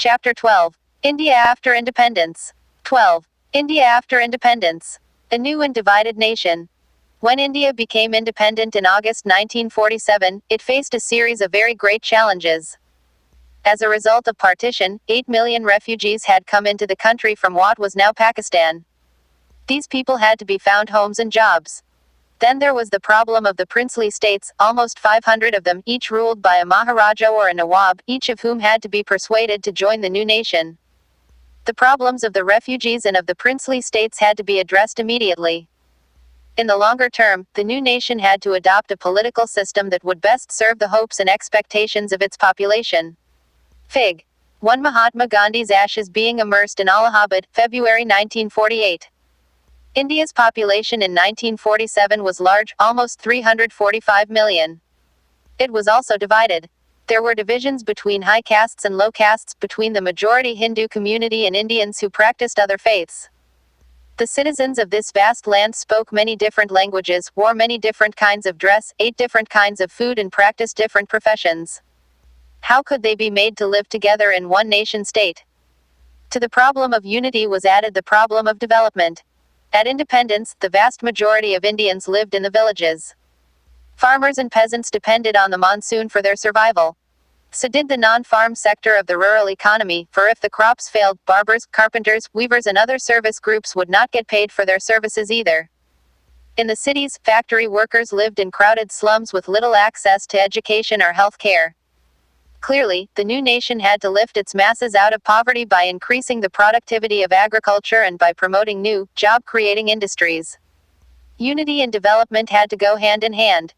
Chapter 12. India after independence. 12. India after independence. A new and divided nation. When India became independent in August 1947, it faced a series of very great challenges. As a result of partition, 8 million refugees had come into the country from what was now Pakistan. These people had to be found homes and jobs. Then there was the problem of the princely states, almost 500 of them, each ruled by a Maharaja or a Nawab, each of whom had to be persuaded to join the new nation. The problems of the refugees and of the princely states had to be addressed immediately. In the longer term, the new nation had to adopt a political system that would best serve the hopes and expectations of its population. Fig. 1. Mahatma Gandhi's ashes being immersed in Allahabad, February 1948. India's population in 1947 was large, almost 345 million. It was also divided. There were divisions between high castes and low castes, between the majority Hindu community and Indians who practiced other faiths. The citizens of this vast land spoke many different languages, wore many different kinds of dress, ate different kinds of food, and practiced different professions. How could they be made to live together in one nation state? To the problem of unity was added the problem of development. At independence, the vast majority of Indians lived in the villages. Farmers and peasants depended on the monsoon for their survival. So did the non-farm sector of the rural economy, for if the crops failed, barbers, carpenters, weavers and other service groups would not get paid for their services either. In the cities, factory workers lived in crowded slums with little access to education or health care. Clearly, the new nation had to lift its masses out of poverty by increasing the productivity of agriculture and by promoting new, job-creating industries. Unity and development had to go hand in hand.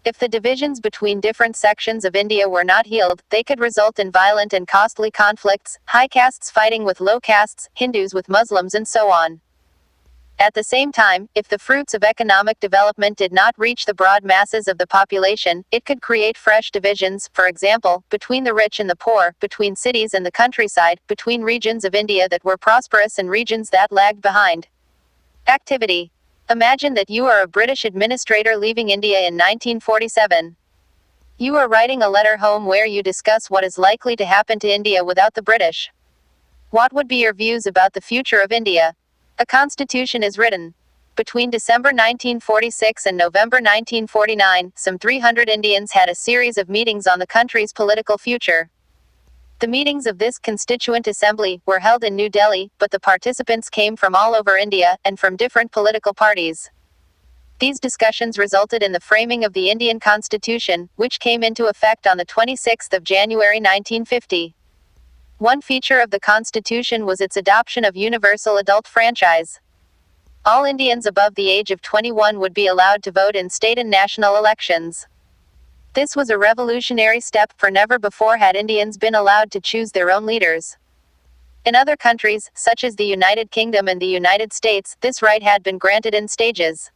If the divisions between different sections of India were not healed, they could result in violent and costly conflicts, high castes fighting with low castes, Hindus with Muslims and so on. At the same time, if the fruits of economic development did not reach the broad masses of the population, it could create fresh divisions, for example, between the rich and the poor, between cities and the countryside, between regions of India that were prosperous and regions that lagged behind. Activity. Imagine that you are a British administrator leaving India in 1947. You are writing a letter home where you discuss what is likely to happen to India without the British. What would be your views about the future of India? A constitution is written. Between December 1946 and November 1949, some 300 Indians had a series of meetings on the country's political future. The meetings of this constituent assembly were held in New Delhi, but the participants came from all over India, and from different political parties. These discussions resulted in the framing of the Indian Constitution, which came into effect on the 26th of January 1950. One feature of the Constitution was its adoption of universal adult franchise. All Indians above the age of 21 would be allowed to vote in state and national elections. This was a revolutionary step, for never before had Indians been allowed to choose their own leaders. In other countries, such as the United Kingdom and the United States, this right had been granted in stages.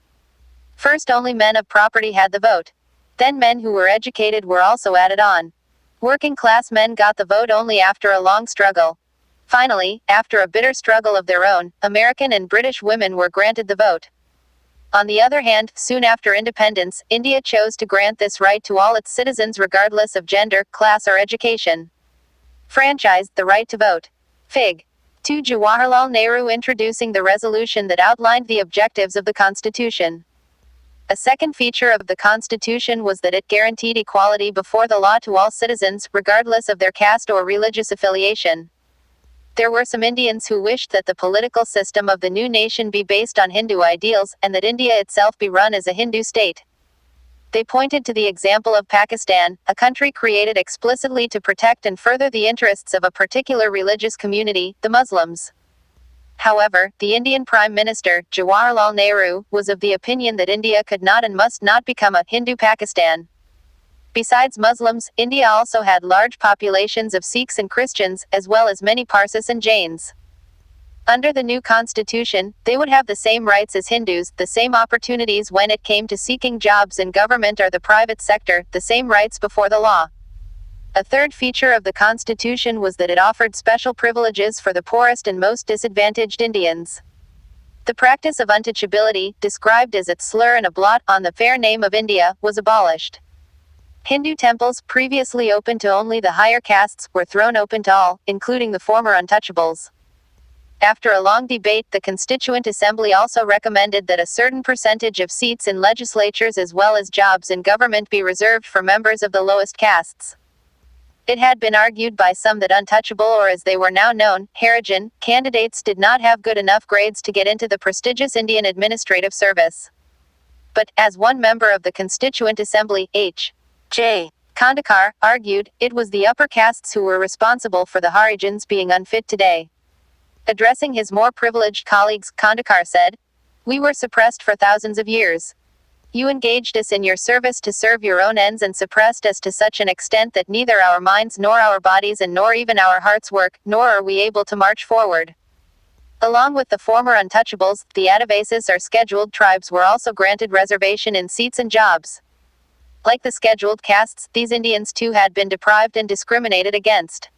First, only men of property had the vote. Then men who were educated were also added on. Working-class men got the vote only after a long struggle. Finally, after a bitter struggle of their own, American and British women were granted the vote. On the other hand, soon after independence, India chose to grant this right to all its citizens regardless of gender, class or education. Franchise, the right to vote. Fig. 2. Jawaharlal Nehru introducing the resolution that outlined the objectives of the Constitution. A second feature of the Constitution was that it guaranteed equality before the law to all citizens, regardless of their caste or religious affiliation. There were some Indians who wished that the political system of the new nation be based on Hindu ideals, and that India itself be run as a Hindu state. They pointed to the example of Pakistan, a country created explicitly to protect and further the interests of a particular religious community, the Muslims. However, the Indian Prime Minister, Jawaharlal Nehru, was of the opinion that India could not and must not become a Hindu Pakistan. Besides Muslims, India also had large populations of Sikhs and Christians, as well as many Parsis and Jains. Under the new constitution, they would have the same rights as Hindus, the same opportunities when it came to seeking jobs in government or the private sector, the same rights before the law. A third feature of the Constitution was that it offered special privileges for the poorest and most disadvantaged Indians. The practice of untouchability, described as its slur and a blot on the fair name of India, was abolished. Hindu temples, previously open to only the higher castes, were thrown open to all, including the former untouchables. After a long debate, the Constituent Assembly also recommended that a certain percentage of seats in legislatures as well as jobs in government be reserved for members of the lowest castes. It had been argued by some that untouchable, or as they were now known, Harijan, candidates did not have good enough grades to get into the prestigious Indian administrative service. But, as one member of the Constituent Assembly, H.J. Khandekar, argued, it was the upper castes who were responsible for the Harijans being unfit today. Addressing his more privileged colleagues, Khandekar said, "We were suppressed for thousands of years. You engaged us in your service to serve your own ends and suppressed us to such an extent that neither our minds nor our bodies and nor even our hearts work, nor are we able to march forward." Along with the former untouchables, the Adivasis or scheduled tribes were also granted reservation in seats and jobs. Like the scheduled castes, these Indians too had been deprived and discriminated against.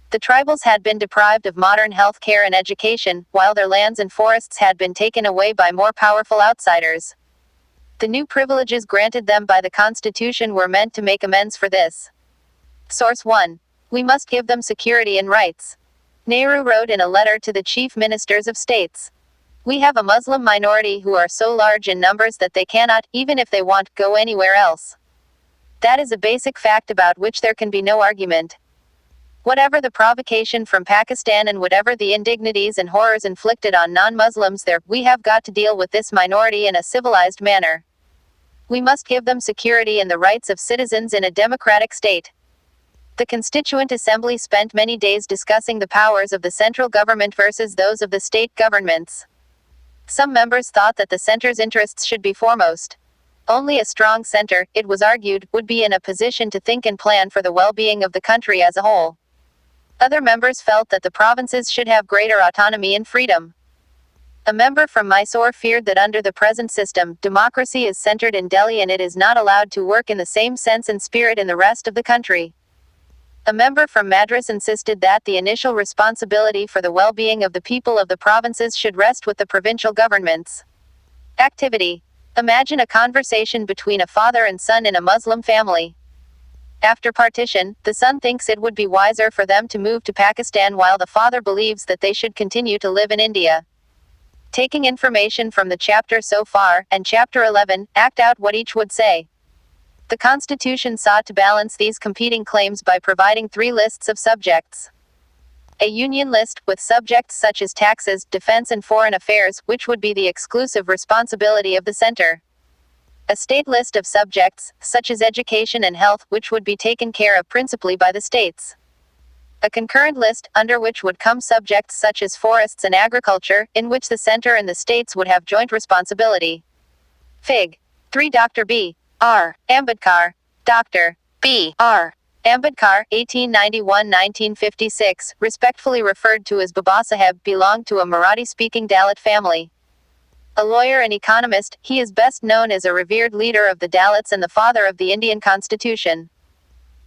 The tribals had been deprived of modern health care and education, while their lands and forests had been taken away by more powerful outsiders. The new privileges granted them by the Constitution were meant to make amends for this. Source 1. We must give them security and rights. Nehru wrote in a letter to the chief ministers of states. We have a Muslim minority who are so large in numbers that they cannot, even if they want, go anywhere else. That is a basic fact about which there can be no argument. Whatever the provocation from Pakistan and whatever the indignities and horrors inflicted on non-Muslims there, we have got to deal with this minority in a civilized manner. We must give them security and the rights of citizens in a democratic state. The Constituent Assembly spent many days discussing the powers of the central government versus those of the state governments. Some members thought that the center's interests should be foremost. Only a strong center, it was argued, would be in a position to think and plan for the well-being of the country as a whole. Other members felt that the provinces should have greater autonomy and freedom. A member from Mysore feared that under the present system, democracy is centered in Delhi and it is not allowed to work in the same sense and spirit in the rest of the country. A member from Madras insisted that the initial responsibility for the well-being of the people of the provinces should rest with the provincial governments. Activity. Imagine a conversation between a father and son in a Muslim family. After partition, the son thinks it would be wiser for them to move to Pakistan while the father believes that they should continue to live in India. Taking information from the chapter so far, and chapter 11, act out what each would say. The Constitution sought to balance these competing claims by providing 3 lists of subjects. A union list, with subjects such as taxes, defense and foreign affairs, which would be the exclusive responsibility of the center. A state list of subjects, such as education and health, which would be taken care of principally by the states. A concurrent list, under which would come subjects such as forests and agriculture, in which the center and the states would have joint responsibility. Fig. 3. Dr. B. R. Ambedkar. Dr. B. R. Ambedkar, 1891-1956, respectfully referred to as Babasaheb, belonged to a Marathi-speaking Dalit family. A lawyer and economist, he is best known as a revered leader of the Dalits and the father of the Indian Constitution.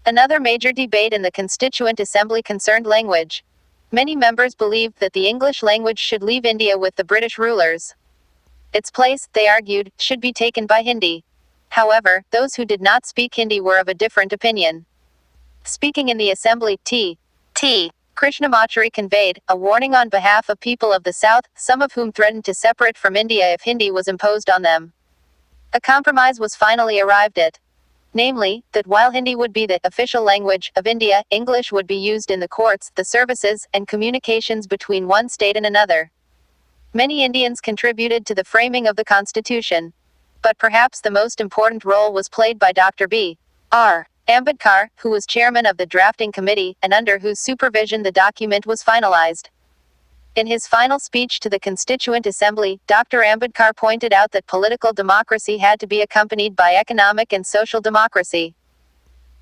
Another major debate in the Constituent Assembly concerned language. Many members believed that the English language should leave India with the British rulers. Its place, they argued, should be taken by Hindi. However, those who did not speak Hindi were of a different opinion. Speaking in the Assembly, T. Krishnamachari conveyed a warning on behalf of people of the South, some of whom threatened to separate from India if Hindi was imposed on them. A compromise was finally arrived at. Namely, that while Hindi would be the official language of India, English would be used in the courts, the services, and communications between one state and another. Many Indians contributed to the framing of the Constitution. But perhaps the most important role was played by Dr. B. R. Ambedkar, who was chairman of the drafting committee, and under whose supervision the document was finalized. In his final speech to the Constituent Assembly, Dr. Ambedkar pointed out that political democracy had to be accompanied by economic and social democracy.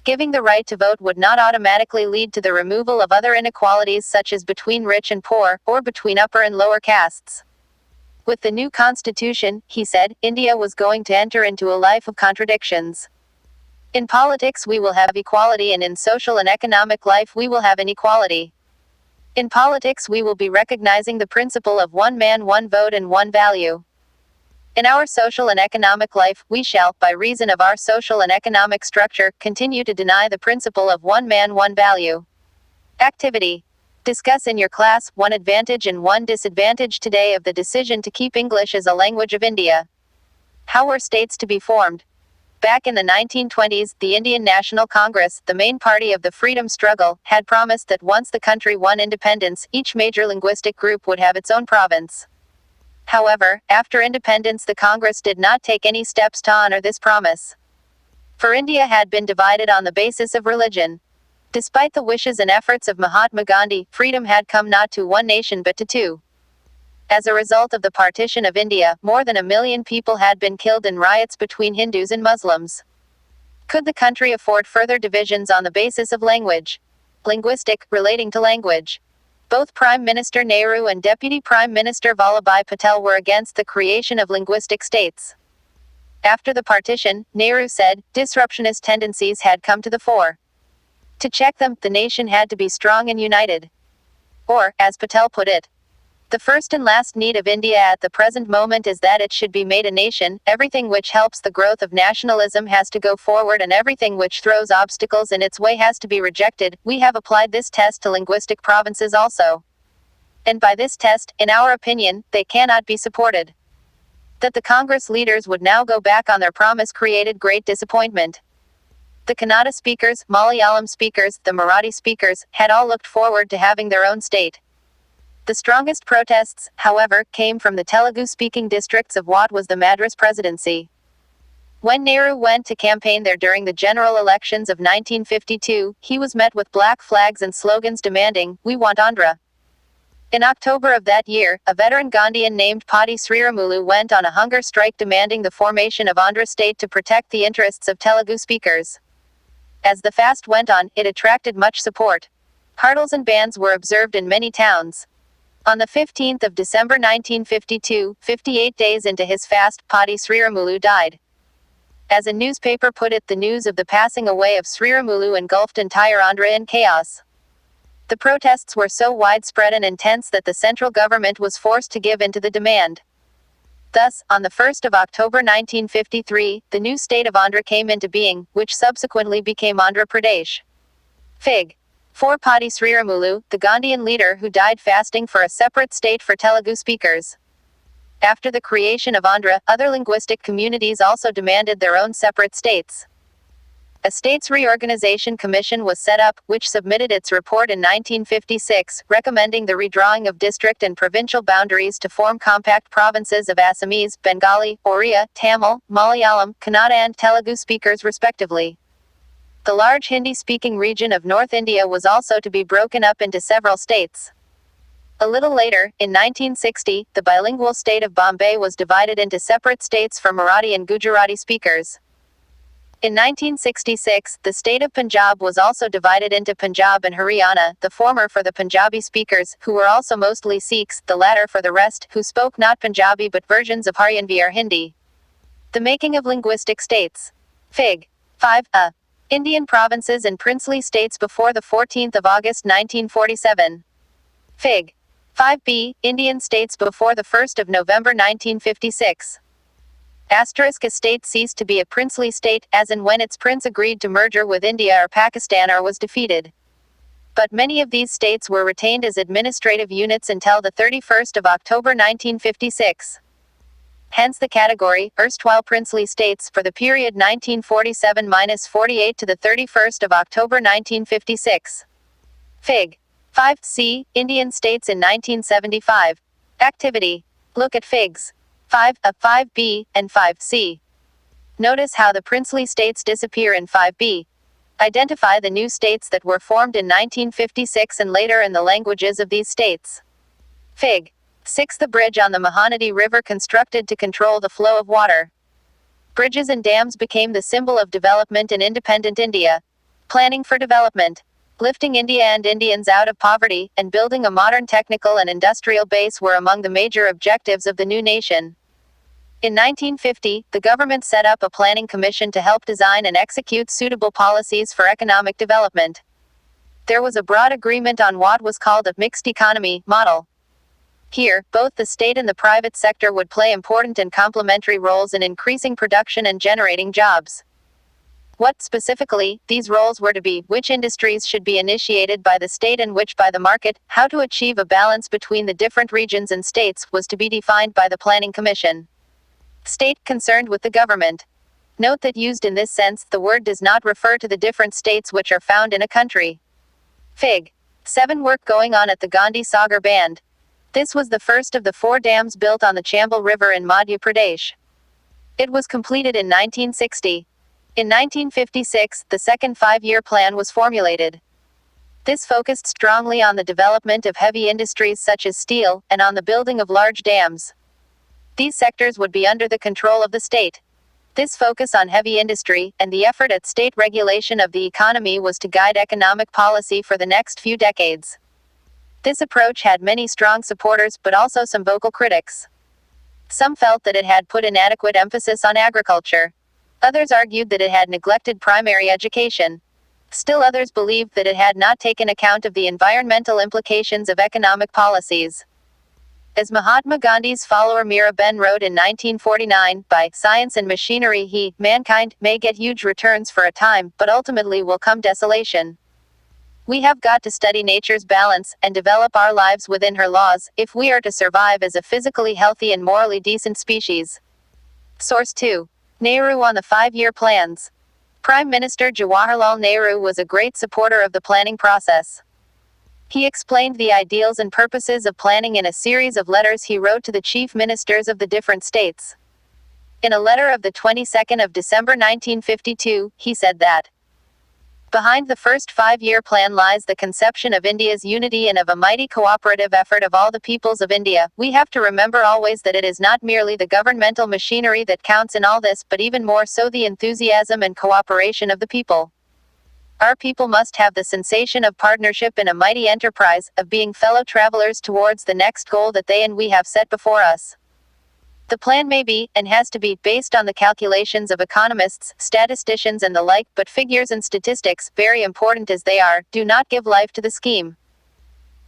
Giving the right to vote would not automatically lead to the removal of other inequalities such as between rich and poor, or between upper and lower castes. With the new constitution, he said, India was going to enter into a life of contradictions. In politics we will have equality and in social and economic life we will have inequality. In politics we will be recognizing the principle of one man, one vote and one value. In our social and economic life, we shall, by reason of our social and economic structure, continue to deny the principle of one man, one value. Activity. Discuss in your class one advantage and one disadvantage today of the decision to keep English as a language of India. How were states to be formed? Back in the 1920s, the Indian National Congress, the main party of the freedom struggle, had promised that once the country won independence, each major linguistic group would have its own province. However, after independence, the Congress did not take any steps to honor this promise. For India had been divided on the basis of religion. Despite the wishes and efforts of Mahatma Gandhi, freedom had come not to one nation but to two. As a result of the partition of India, more than 1 million people had been killed in riots between Hindus and Muslims. Could the country afford further divisions on the basis of language? Linguistic, relating to language. Both Prime Minister Nehru and Deputy Prime Minister Vallabhbhai Patel were against the creation of linguistic states. After the partition, Nehru said, disruptionist tendencies had come to the fore. To check them, the nation had to be strong and united. Or, as Patel put it, the first and last need of India at the present moment is that it should be made a nation. Everything which helps the growth of nationalism has to go forward and everything which throws obstacles in its way has to be rejected. We have applied this test to linguistic provinces also. And by this test, in our opinion, they cannot be supported. That the Congress leaders would now go back on their promise created great disappointment. The Kannada speakers, Malayalam speakers, the Marathi speakers, had all looked forward to having their own state. The strongest protests, however, came from the Telugu-speaking districts of what was the Madras Presidency. When Nehru went to campaign there during the general elections of 1952, he was met with black flags and slogans demanding, "We want Andhra." In October of that year, a veteran Gandhian named Patti Sriramulu went on a hunger strike demanding the formation of Andhra state to protect the interests of Telugu speakers. As the fast went on, it attracted much support. Hurdles and bans were observed in many towns. On the 15th of December 1952, 58 days into his fast, Patti Sriramulu died. As a newspaper put it, the news of the passing away of Sriramulu engulfed entire Andhra in chaos. The protests were so widespread and intense that the central government was forced to give in to the demand. Thus, on the 1st of October 1953, the new state of Andhra came into being, which subsequently became Andhra Pradesh. Fig. 4. Patti Sriramulu, the Gandhian leader who died fasting for a separate state for Telugu speakers. After the creation of Andhra, other linguistic communities also demanded their own separate states. A states reorganization commission was set up, which submitted its report in 1956, recommending the redrawing of district and provincial boundaries to form compact provinces of Assamese, Bengali, Oriya, Tamil, Malayalam, Kannada and Telugu speakers respectively. The large Hindi-speaking region of North India was also to be broken up into several states. A little later, in 1960, the bilingual state of Bombay was divided into separate states for Marathi and Gujarati speakers. In 1966, the state of Punjab was also divided into Punjab and Haryana, the former for the Punjabi speakers, who were also mostly Sikhs, the latter for the rest, who spoke not Punjabi but versions of FiveYear Hindi. The making of linguistic states. Fig. 5. Indian provinces and princely states before the 14th of August 1947. Fig. 5b. Indian states before the 1st of November 1956. Asterisk. A state ceased to be a princely state, as and when its prince agreed to merger with India or Pakistan or was defeated. But many of these states were retained as administrative units until the 31st of October 1956. Hence the category, erstwhile princely states, for the period 1947-48 to the 31st of October 1956. Fig. 5c. Indian states in 1975. Activity. Look at Figs. 5a, 5b, and 5c. Notice how the princely states disappear in 5b. Identify the new states that were formed in 1956 and later in the languages of these states. Fig. 6. The bridge on the Mahanadi River constructed to control the flow of water. Bridges and dams became the symbol of development in independent India. Planning for development. Lifting India and Indians out of poverty, and building a modern technical and industrial base were among the major objectives of the new nation. In 1950, the government set up a planning commission to help design and execute suitable policies for economic development. There was a broad agreement on what was called a mixed economy model. Here, both the state and the private sector would play important and complementary roles in increasing production and generating jobs. What, specifically, these roles were to be, which industries should be initiated by the state and which by the market, how to achieve a balance between the different regions and states, was to be defined by the Planning Commission. State, concerned with the government. Note that used in this sense, the word does not refer to the different states which are found in a country. Fig. 7. Work going on at the Gandhi Sagar Band. This was the first of the 4 dams built on the Chambal River in Madhya Pradesh. It was completed in 1960. In 1956, the second 5-year plan was formulated. This focused strongly on the development of heavy industries such as steel, and on the building of large dams. These sectors would be under the control of the state. This focus on heavy industry, and the effort at state regulation of the economy was to guide economic policy for the next few decades. This approach had many strong supporters but also some vocal critics. Some felt that it had put inadequate emphasis on agriculture. Others argued that it had neglected primary education. Still others believed that it had not taken account of the environmental implications of economic policies. As Mahatma Gandhi's follower Mira Ben wrote in 1949, by science and machinery mankind, may get huge returns for a time, but ultimately will come desolation. We have got to study nature's balance, and develop our lives within her laws, if we are to survive as a physically healthy and morally decent species. Source 2. Nehru on the 5-year plans. Prime Minister Jawaharlal Nehru was a great supporter of the planning process. He explained the ideals and purposes of planning in a series of letters he wrote to the chief ministers of the different states. In a letter of the 22nd of December 1952, he said that behind the first 5-year plan lies the conception of India's unity and of a mighty cooperative effort of all the peoples of India. We have to remember always that it is not merely the governmental machinery that counts in all this, but even more so the enthusiasm and cooperation of the people. Our people must have the sensation of partnership in a mighty enterprise, of being fellow travelers towards the next goal that they and we have set before us. The plan may be, and has to be, based on the calculations of economists, statisticians and the like, but figures and statistics, very important as they are, do not give life to the scheme.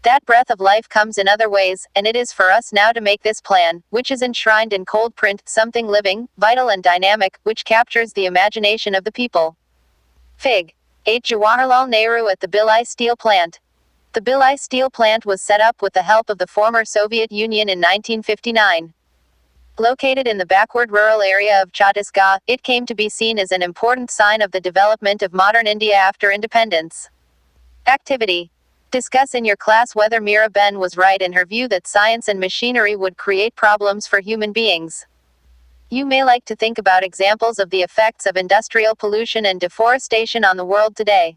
That breath of life comes in other ways, and it is for us now to make this plan, which is enshrined in cold print, something living, vital and dynamic, which captures the imagination of the people. Fig. 8. Jawaharlal Nehru at the Bhilai Steel Plant. The Bhilai Steel Plant was set up with the help of the former Soviet Union in 1959. Located in the backward rural area of Chhattisgarh, it came to be seen as an important sign of the development of modern India after independence. Activity. Discuss in your class whether Mira Ben was right in her view that science and machinery would create problems for human beings. You may like to think about examples of the effects of industrial pollution and deforestation on the world today.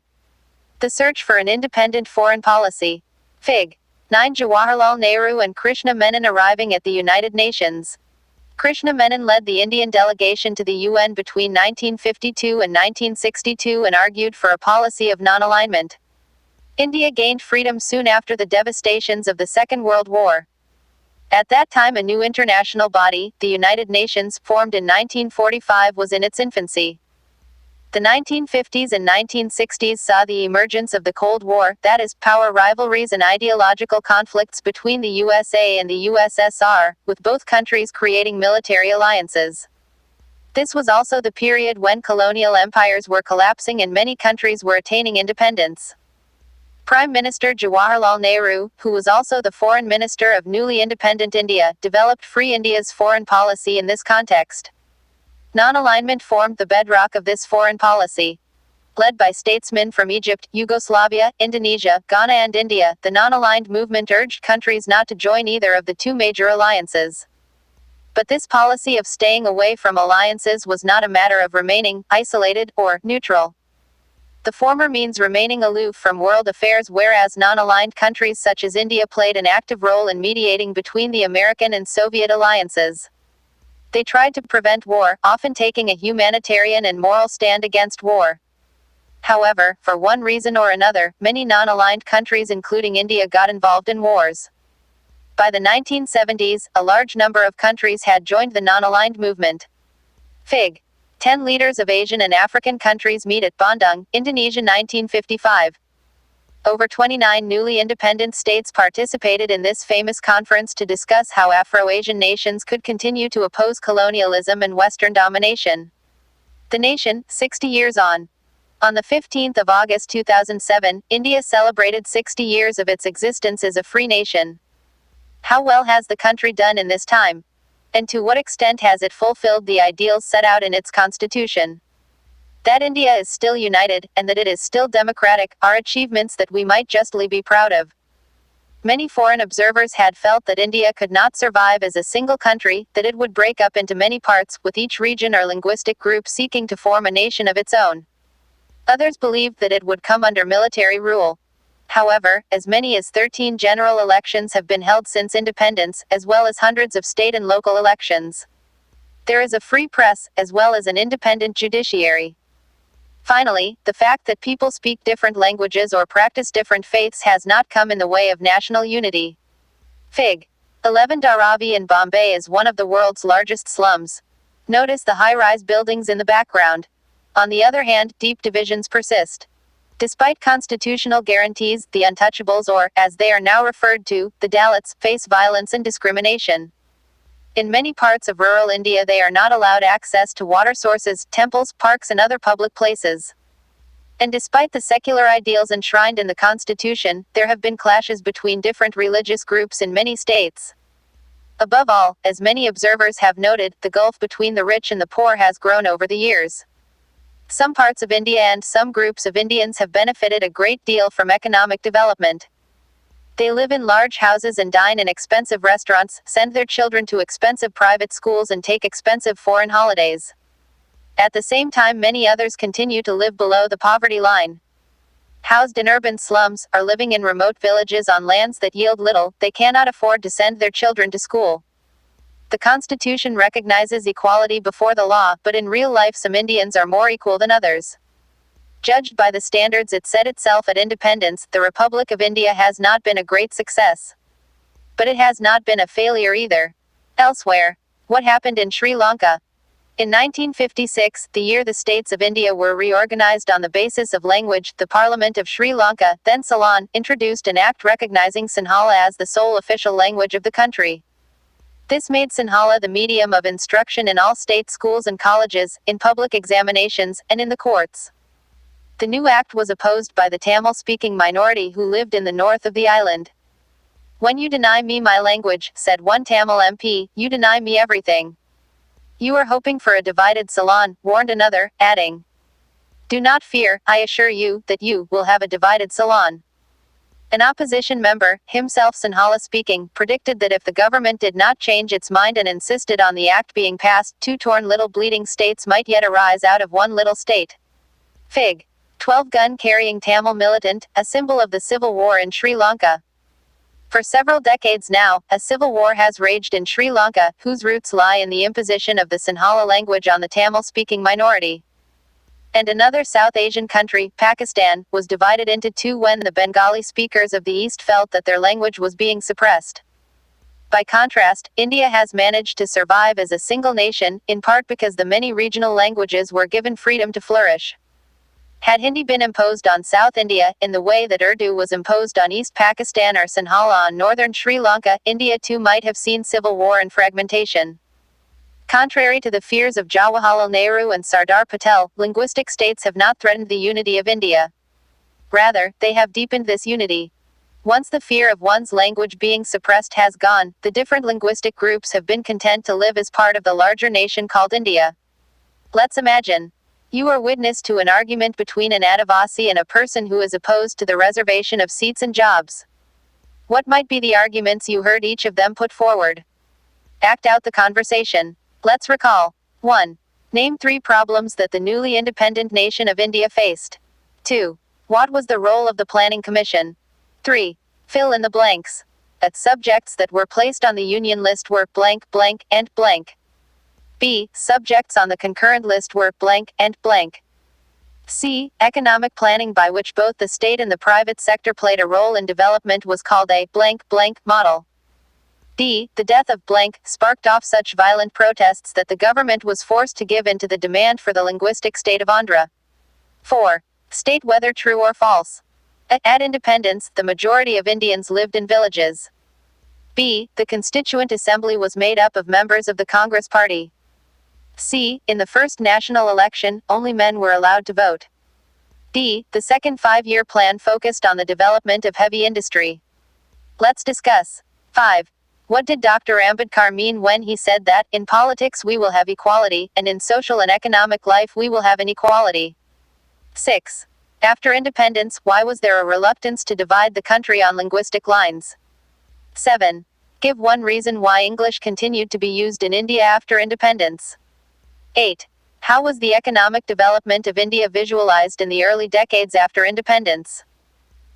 The search for an independent foreign policy. Fig. 9. Jawaharlal Nehru and Krishna Menon arriving at the United Nations. Krishna Menon led the Indian delegation to the UN between 1952 and 1962 and argued for a policy of non-alignment. India gained freedom soon after the devastations of the Second World War. At that time a new international body, the United Nations, formed in 1945 was in its infancy. The 1950s and 1960s saw the emergence of the Cold War, that is, power rivalries and ideological conflicts between the USA and the USSR, with both countries creating military alliances. This was also the period when colonial empires were collapsing and many countries were attaining independence. Prime Minister Jawaharlal Nehru, who was also the Foreign Minister of newly independent India, developed Free India's foreign policy in this context. Non-alignment formed the bedrock of this foreign policy. Led by statesmen from Egypt, Yugoslavia, Indonesia, Ghana and India, the non-aligned movement urged countries not to join either of the two major alliances. But this policy of staying away from alliances was not a matter of remaining isolated or neutral. The former means remaining aloof from world affairs, whereas non-aligned countries such as India played an active role in mediating between the American and Soviet alliances. They tried to prevent war, often taking a humanitarian and moral stand against war. However, for one reason or another, many non-aligned countries including India got involved in wars. By the 1970s, a large number of countries had joined the non-aligned movement. Fig. 10 leaders of Asian and African countries meet at Bandung, Indonesia 1955. Over 29 newly independent states participated in this famous conference to discuss how Afro-Asian nations could continue to oppose colonialism and Western domination. The nation, 60 years on. On the 15th of August 2007, India celebrated 60 years of its existence as a free nation. How well has the country done in this time? And to what extent has it fulfilled the ideals set out in its constitution? That India is still united, and that it is still democratic, are achievements that we might justly be proud of. Many foreign observers had felt that India could not survive as a single country, that it would break up into many parts, with each region or linguistic group seeking to form a nation of its own. Others believed that it would come under military rule. However, as many as 13 general elections have been held since independence, as well as hundreds of state and local elections. There is a free press, as well as an independent judiciary. Finally, the fact that people speak different languages or practice different faiths has not come in the way of national unity. Fig. 11 Dharavi in Bombay is one of the world's largest slums. Notice the high-rise buildings in the background. On the other hand, deep divisions persist. Despite constitutional guarantees, the untouchables, or, as they are now referred to, the Dalits, face violence and discrimination. In many parts of rural India they are not allowed access to water sources, temples, parks and other public places. And despite the secular ideals enshrined in the constitution, there have been clashes between different religious groups in many states. Above all, as many observers have noted, the gulf between the rich and the poor has grown over the years. Some parts of India and some groups of Indians have benefited a great deal from economic development. They live in large houses and dine in expensive restaurants, send their children to expensive private schools and take expensive foreign holidays. At the same time, many others continue to live below the poverty line. Housed in urban slums, are living in remote villages on lands that yield little, they cannot afford to send their children to school. The Constitution recognizes equality before the law, but in real life some Indians are more equal than others. Judged by the standards it set itself at independence, the Republic of India has not been a great success. But it has not been a failure either. Elsewhere, what happened in Sri Lanka? In 1956, the year the states of India were reorganized on the basis of language, the Parliament of Sri Lanka, then Ceylon, introduced an act recognizing Sinhala as the sole official language of the country. This made Sinhala the medium of instruction in all state schools and colleges, in public examinations, and in the courts. The new act was opposed by the Tamil-speaking minority who lived in the north of the island. "When you deny me my language," said one Tamil MP, "you deny me everything." "You are hoping for a divided Ceylon," warned another, adding, "Do not fear, I assure you, that you will have a divided Ceylon." An opposition member, himself Sinhala speaking, predicted that if the government did not change its mind and insisted on the act being passed, two torn little bleeding states might yet arise out of one little state. Fig. 12 gun-carrying Tamil militant, a symbol of the civil war in Sri Lanka. For several decades now, a civil war has raged in Sri Lanka, whose roots lie in the imposition of the Sinhala language on the Tamil-speaking minority. And another South Asian country, Pakistan, was divided into two when the Bengali speakers of the East felt that their language was being suppressed. By contrast, India has managed to survive as a single nation, in part because the many regional languages were given freedom to flourish. Had Hindi been imposed on South India, in the way that Urdu was imposed on East Pakistan or Sinhala on northern Sri Lanka, India too might have seen civil war and fragmentation. Contrary to the fears of Jawaharlal Nehru and Sardar Patel, linguistic states have not threatened the unity of India. Rather, they have deepened this unity. Once the fear of one's language being suppressed has gone, the different linguistic groups have been content to live as part of the larger nation called India. Let's imagine. You are witness to an argument between an Adivasi and a person who is opposed to the reservation of seats and jobs. What might be the arguments you heard each of them put forward? Act out the conversation. Let's recall. 1. Name 3 problems that the newly independent nation of India faced. 2. What was the role of the Planning Commission? 3. Fill in the blanks. Subjects that were placed on the union list were blank, blank, and blank. B. Subjects on the concurrent list were blank and blank. C. Economic planning by which both the state and the private sector played a role in development was called a blank blank model. D. The death of blank sparked off such violent protests that the government was forced to give in to the demand for the linguistic state of Andhra. 4. State whether true or false. At independence, the majority of Indians lived in villages. B. The Constituent Assembly was made up of members of the Congress Party. C. In the first national election, only men were allowed to vote. D. The second five-year plan focused on the development of heavy industry. Let's discuss. 5. What did Dr. Ambedkar mean when he said that, in politics we will have equality, and in social and economic life we will have inequality? 6. After independence, why was there a reluctance to divide the country on linguistic lines? 7. Give one reason why English continued to be used in India after independence. 8. How was the economic development of India visualized in the early decades after independence?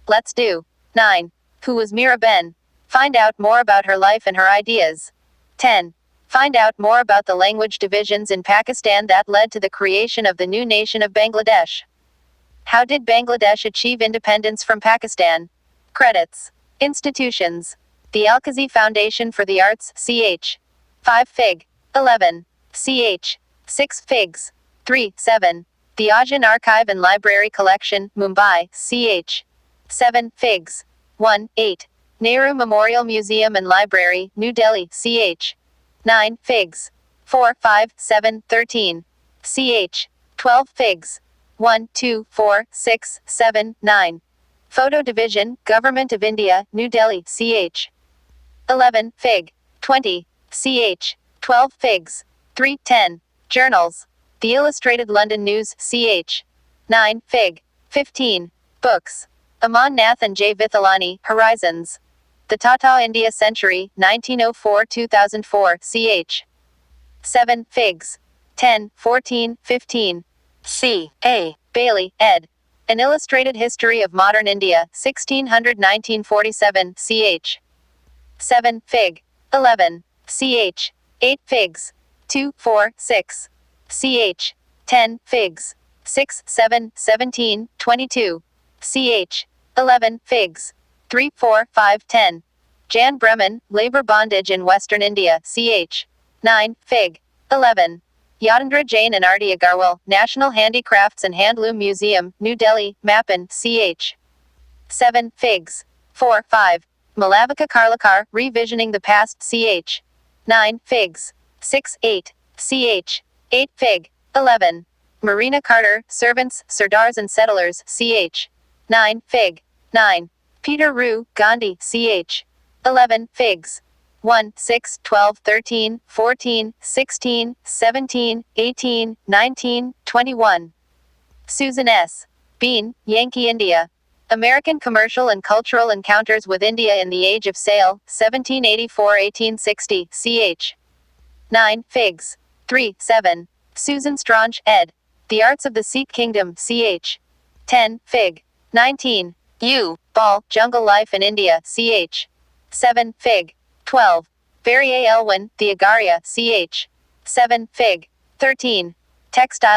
Let's do. 9. Who was Miraben? Find out more about her life and her ideas. 10. Find out more about the language divisions in Pakistan that led to the creation of the new nation of Bangladesh. How did Bangladesh achieve independence from Pakistan? Credits. Institutions. The Al-Kazi Foundation for the Arts, ch. 5 Fig. 11. ch. 6 Figs. 3, 7. The Ajan Archive and Library Collection, Mumbai, ch. 7 Figs. 1, 8. Nehru Memorial Museum and Library, New Delhi, ch. 9 Figs. 4, 5, 7, 13. ch. 12 Figs. 1, 2, 4, 6, 7, 9. Photo Division, Government of India, New Delhi, ch. 11 Fig. 20. ch. 12 Figs. 3, 10. Journals. The Illustrated London News, ch. 9 Fig. 15. Books. Aman Nath and J. Vithalani, Horizons. The Tata India Century, 1904-2004, ch. 7 Figs. 10, 14, 15. C. A. Bailey, ed. An Illustrated History of Modern India, 1600-1947, ch. 7 Fig. 11. ch. 8 Figs. 2, 4, 6. ch. 10 Figs. 6, 7, 17, 22. ch. 11 Figs. 3, 4, 5, 10. Jan Bremen, Labor Bondage in Western India, ch. 9 Fig. 11. Yatendra Jain and Arti Agarwal, National Handicrafts and Handloom Museum, New Delhi, Mapan, ch. 7 Figs. 4, 5. Malavika Karlekar, Revisioning the Past, ch. 9 Figs. 6, 8. ch. 8 Fig. 11. Marina Carter, Servants, Sardars and Settlers, ch. 9 Fig. 9. Peter Rue, Gandhi, ch. 11 Figs. 1, 6, 12, 13, 14, 16, 17, 18, 19, 21. Susan S. Bean, Yankee India. American Commercial and Cultural Encounters with India in the Age of Sail, 1784-1860, ch. 9 Figs. 3, 7. Susan Strange, ed. The Arts of the Sikh Kingdom, ch. 10 Fig. 19. U. Ball, Jungle Life in India, ch. 7 Fig. 12. Barry A. Elwin, The Agaria, ch. 7 Fig. 13. Textile